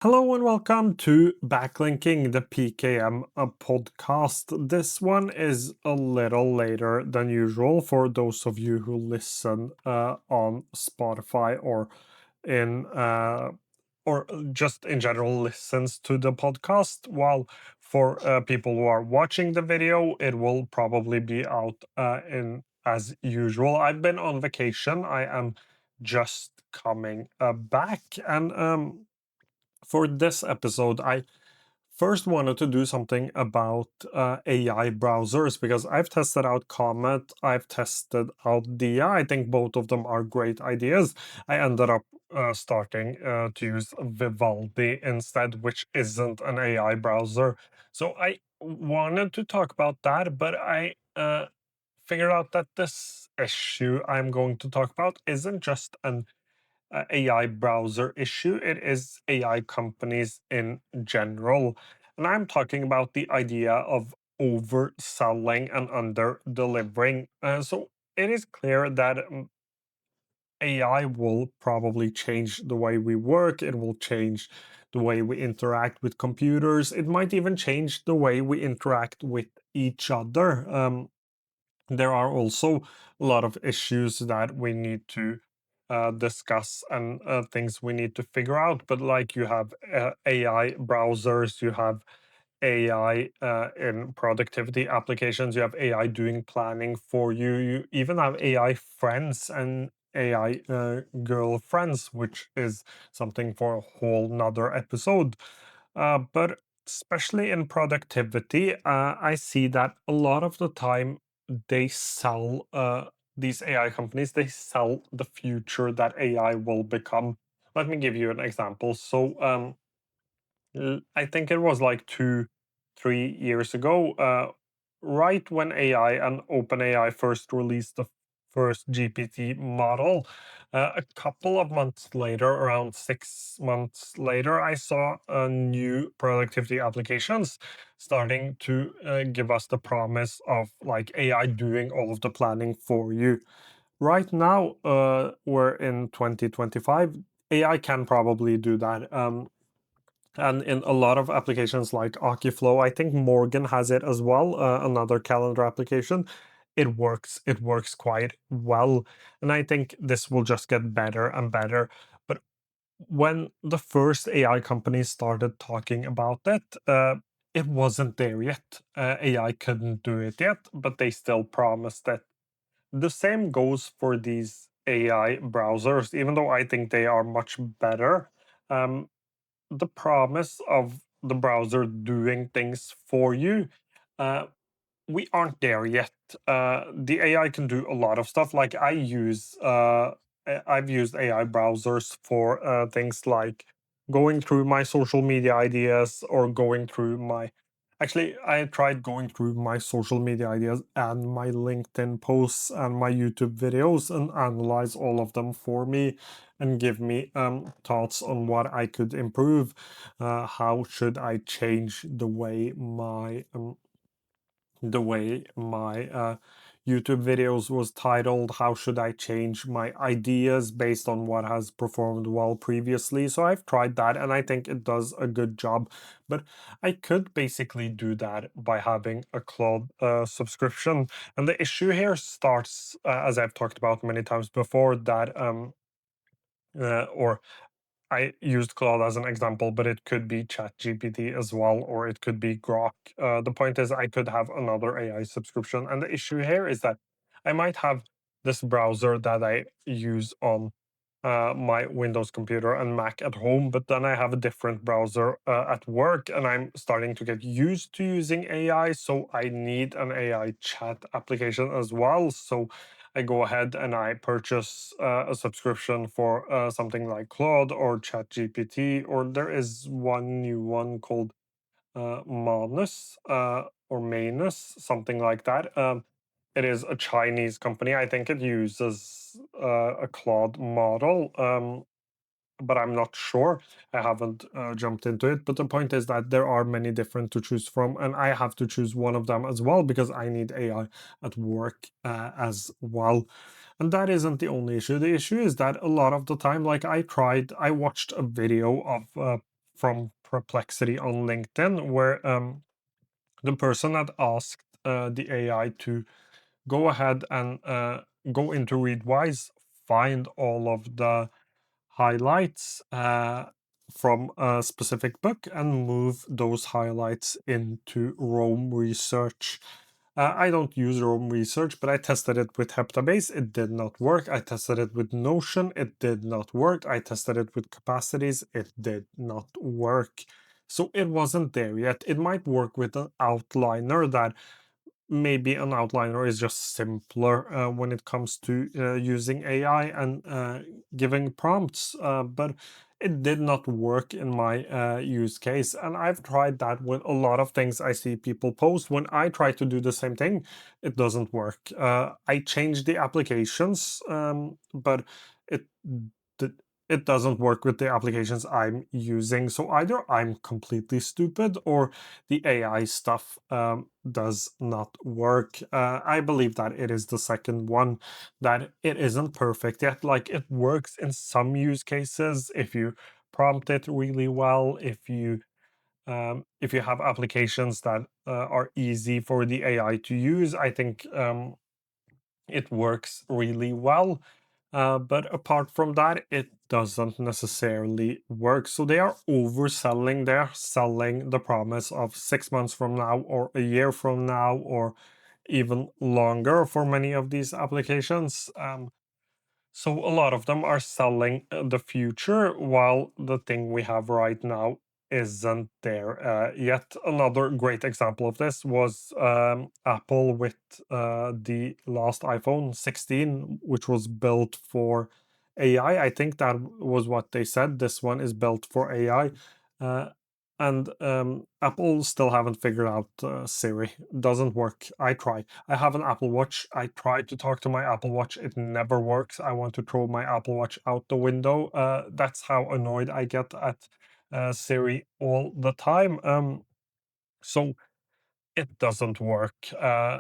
Hello and welcome to Backlinking, the PKM podcast. This one is a little later than usual for those of you who listen on Spotify in or just in general listens to the podcast. While for people who are watching the video, it will probably be out in as usual. I've been on vacation. I am just coming back and for this episode, I first wanted to do something about AI browsers because I've tested out Comet, I've tested out Dia. I think both of them are great ideas. I ended up starting to use Vivaldi instead, which isn't an AI browser. So I wanted to talk about that, but I figured out that this issue I'm going to talk about isn't just an AI browser issue, it is AI companies in general. And I'm talking about the idea of overselling and under delivering. So it is clear that AI will probably change the way we work, it will change the way we interact with computers, it might even change the way we interact with each other. There are also a lot of issues that we need to discuss and things we need to figure out. But like you have AI browsers, you have AI in productivity applications, you have AI doing planning for you. You even have AI friends and AI girlfriends, which is something for a whole nother episode. But especially in productivity, I see that a lot of the time they sell these AI companies, they sell the future that AI will become. Let me give you an example. So I think it was like 3 years ago, right when AI and OpenAI first released the first GPT model. A couple of months later, around 6 months later, I saw new productivity applications starting to give us the promise of like AI doing all of the planning for you. Right now, we're in 2025. AI can probably do that. And in a lot of applications like Okiflow, I think Morgan has it as well, another calendar application. It works quite well. And I think this will just get better and better. But when the first AI companies started talking about it wasn't there yet. AI couldn't do it yet, but they still promised it. The same goes for these AI browsers, even though I think they are much better. Um, the promise of the browser doing things for you, uh, we aren't there yet. The AI can do a lot of stuff. Like I've used AI browsers for things like going through my social media ideas or going through my. Actually, I tried going through my social media ideas and my LinkedIn posts and my YouTube videos and analyze all of them for me and give me thoughts on what I could improve. How should I change the way my YouTube videos was titled? How should I change my ideas based on what has performed well previously? So I've tried that and I think it does a good job. But I could basically do that by having a Claude subscription. And the issue here starts, as I've talked about many times before, that or I used Claude as an example, but it could be ChatGPT as well, or it could be Grok. The point is, I could have another AI subscription. And the issue here is that I might have this browser that I use on my Windows computer and Mac at home, but then I have a different browser at work, and I'm starting to get used to using AI. So I need an AI chat application as well. So I go ahead and I purchase a subscription for something like Claude or ChatGPT, or there is one new one called Manus or Manus, something like that. It is a Chinese company. I think it uses a Claude model, but I'm not sure. I haven't jumped into it. But the point is that there are many different to choose from, and I have to choose one of them as well because I need AI at work as well. And that isn't the only issue. The issue is that a lot of the time, like I watched a video of from Perplexity on LinkedIn, where the person had asked the AI to go ahead and go into Readwise, find all of the highlights from a specific book and move those highlights into Rome Research. I don't use Rome Research, but I tested it with Heptabase. It did not work. I tested it with Notion. It did not work. I tested it with capacities. It did not work. So it wasn't there yet. It might work with an outliner that maybe an outliner is just simpler when it comes to using AI and giving prompts, but it did not work in my use case. And I've tried that with a lot of things I see people post. When I try to do the same thing, it doesn't work. I changed the applications, but it d- it doesn't work with the applications I'm using. So either I'm completely stupid or the AI stuff does not work. I believe that it is the second one, that it isn't perfect yet. Like, it works in some use cases if you prompt it really well, if you have applications that are easy for the AI to use. I think it works really well. But apart from that, it doesn't necessarily work. So they are overselling. They're selling the promise of 6 months from now, or a year from now, or even longer for many of these applications. So a lot of them are selling the future, while the thing we have right now isn't there yet. Another great example of this was Apple with the last iPhone 16, which was built for AI. I think that was what they said. This one is built for AI. Uh, and Apple still haven't figured out Siri. Doesn't work. I try. I have an Apple Watch. I try to talk to my Apple Watch. It never works. I want to throw my Apple Watch out the window. That's how annoyed I get at Siri all the time. So it doesn't work.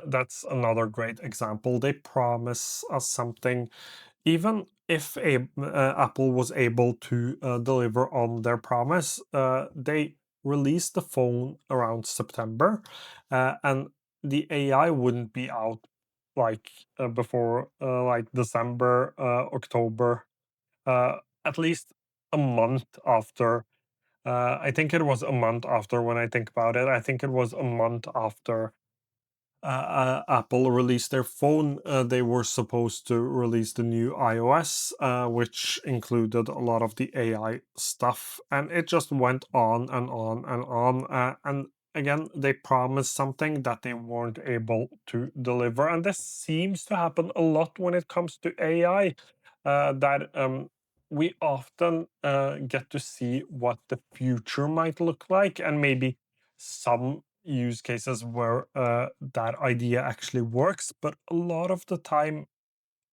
That's another great example. They promise us something. Even if Apple was able to deliver on their promise, they released the phone around September, and the AI wouldn't be out like before like December, October, uh, at least a month after. I think it was a month after when I think about it. I think it was a month after Apple released their phone. They were supposed to release the new iOS, which included a lot of the AI stuff, and it just went on and on and on. And again, they promised something that they weren't able to deliver, and this seems to happen a lot when it comes to AI. That we often get to see what the future might look like, and maybe some use cases where that idea actually works, but a lot of the time,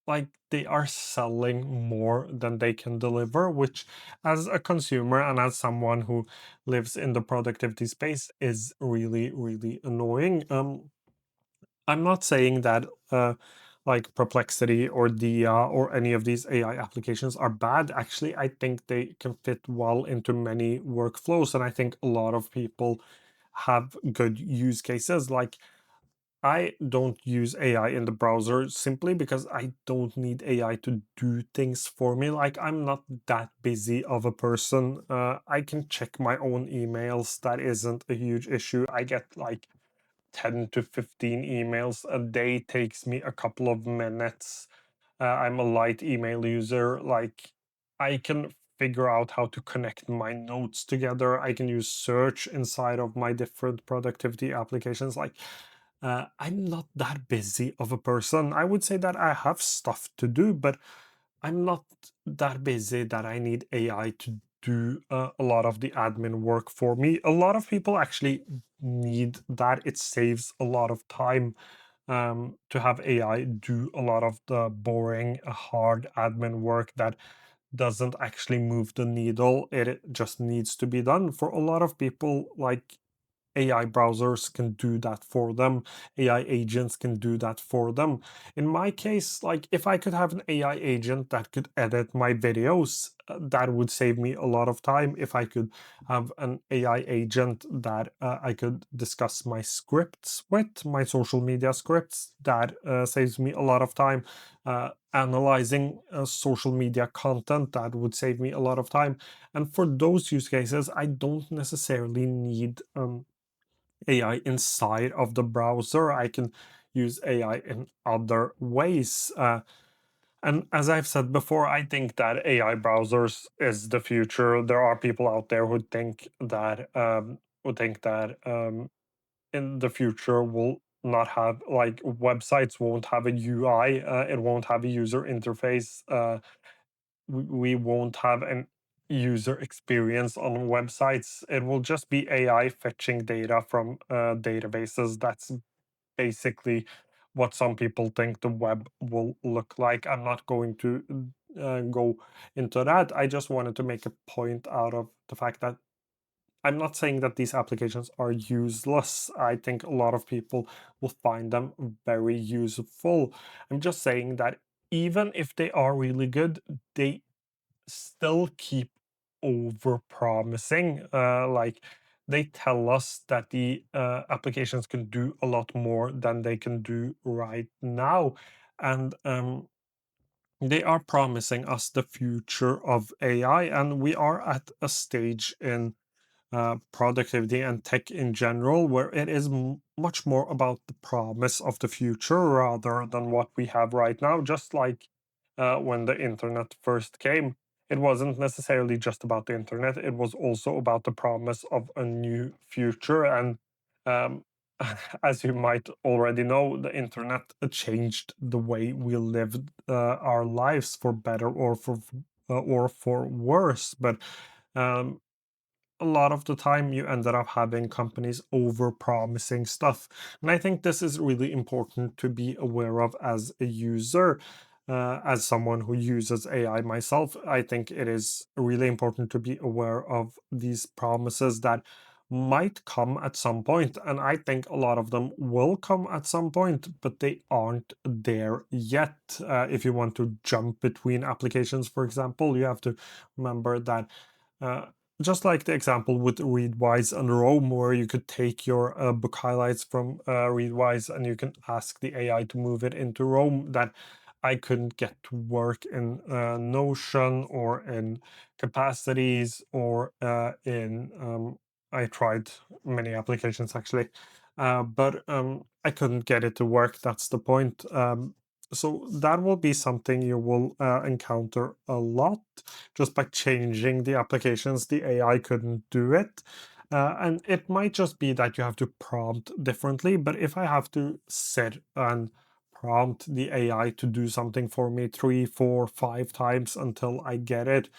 like, they are selling more than they can deliver, which, as a consumer and as someone who lives in the productivity space, is really, really annoying. I'm not saying that like Perplexity or Dia or any of these AI applications are bad. Actually, I think they can fit well into many workflows, and I think a lot of people have good use cases. Like, I don't use AI in the browser simply because I don't need AI to do things for me. Like, I'm not that busy of a person. I can check my own emails. That isn't a huge issue. I get like 10 to 15 emails a day, takes me a couple of minutes. I'm a light email user. Like, I can figure out how to connect my notes together. I can use search inside of my different productivity applications. Like, I'm not that busy of a person. I would say that I have stuff to do, but I'm not that busy that I need AI to do a lot of the admin work for me. A lot of people actually need that. It saves a lot of time to have AI do a lot of the boring, hard admin work that doesn't actually move the needle. It just needs to be done. For a lot of people, like, AI browsers can do that for them. AI agents can do that for them. In my case, like, if I could have an AI agent that could edit my videos, that would save me a lot of time if I could have an AI agent that I could discuss my scripts with, my social media scripts. That saves me a lot of time. Analyzing social media content, that would save me a lot of time. And for those use cases, I don't necessarily need AI inside of the browser. I can use AI in other ways. And as I've said before, I think that AI browsers is the future. There are people out there who think that in the future will not have, like, websites won't have a UI. It won't have a user interface. We won't have an user experience on websites. It will just be AI fetching data from databases. That's basically what some people think the web will look like. I'm not going to go into that. I just wanted to make a point out of the fact that I'm not saying that these applications are useless. I think a lot of people will find them very useful. I'm just saying that even if they are really good, they still keep over promising. Like, they tell us that the applications can do a lot more than they can do right now. And they are promising us the future of AI. And we are at a stage in productivity and tech in general, where it is much more about the promise of the future rather than what we have right now. Just like when the internet first came, it wasn't necessarily just about the internet, it was also about the promise of a new future. And um, as you might already know, the internet changed the way we lived our lives for better or for worse. But um, a lot of the time you ended up having companies over promising stuff. And I think this is really important to be aware of as a user. As someone who uses AI myself, I think it is really important to be aware of these promises that might come at some point. And I think a lot of them will come at some point, but they aren't there yet. If you want to jump between applications, for example, you have to remember that. Uh, just like the example with Readwise and Rome, where you could take your book highlights from Readwise and you can ask the AI to move it into Rome, that I couldn't get to work in Notion or in Capacities or I tried many applications actually, but I couldn't get it to work. That's the point. So that will be something you will encounter a lot. Just by changing the applications, the AI couldn't do it. And it might just be that you have to prompt differently. But if I have to sit and prompt the AI to do something for me 3, 4, 5 times until I get it,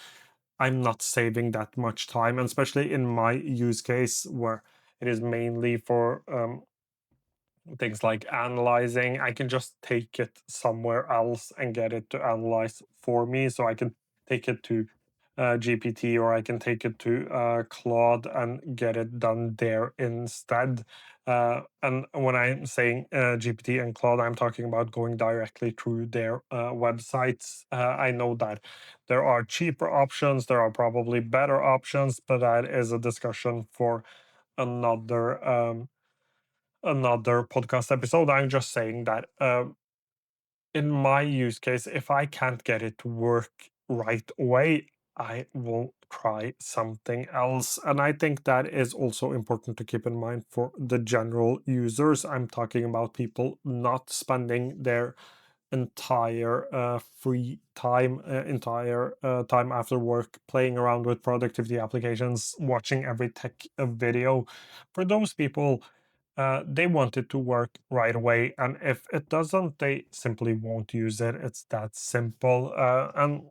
I'm not saving that much time. And especially in my use case, where it is mainly for things like analyzing, I can just take it somewhere else and get it to analyze for me. So I can take it to GPT, or I can take it to Claude and get it done there instead. And when I'm saying GPT and Claude, I'm talking about going directly through their websites. I know that there are cheaper options, there are probably better options, but that is a discussion for another. Another podcast episode. I'm just saying that in my use case, if I can't get it to work right away, I will try something else. And I think that is also important to keep in mind for the general users. I'm talking about people not spending their entire free time, entire time after work playing around with productivity applications, watching every tech video. For those people, they want it to work right away, and if it doesn't, they simply won't use it. It's that simple. And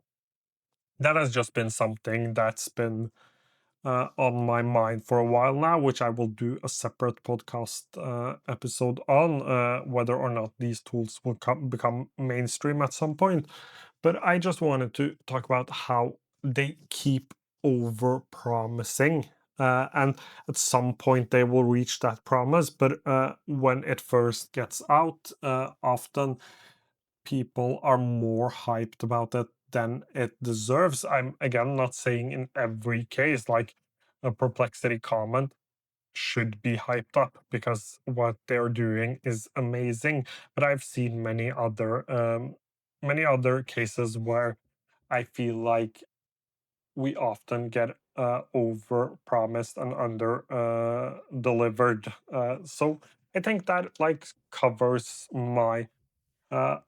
that has just been something that's been on my mind for a while now, which I will do a separate podcast episode on, whether or not these tools will become mainstream at some point. But I just wanted to talk about how they keep over promising. And at some point they will reach that promise, but when it first gets out, often people are more hyped about it than it deserves. I'm again not saying in every case, like a perplexity comment should be hyped up because what they're doing is amazing. But I've seen many other cases where I feel like we often get over promised and under delivered. So I think that like covers my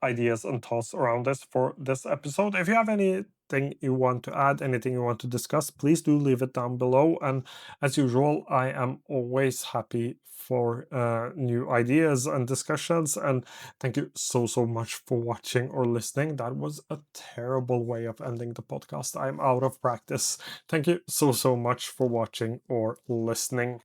ideas and thoughts around this for this episode. If you have anything you want to add, anything you want to discuss, please do leave it down below. And as usual, I am always happy for new ideas and discussions. And thank you so, so much for watching or listening. That was a terrible way of ending the podcast. I'm out of practice. Thank you so, so much for watching or listening.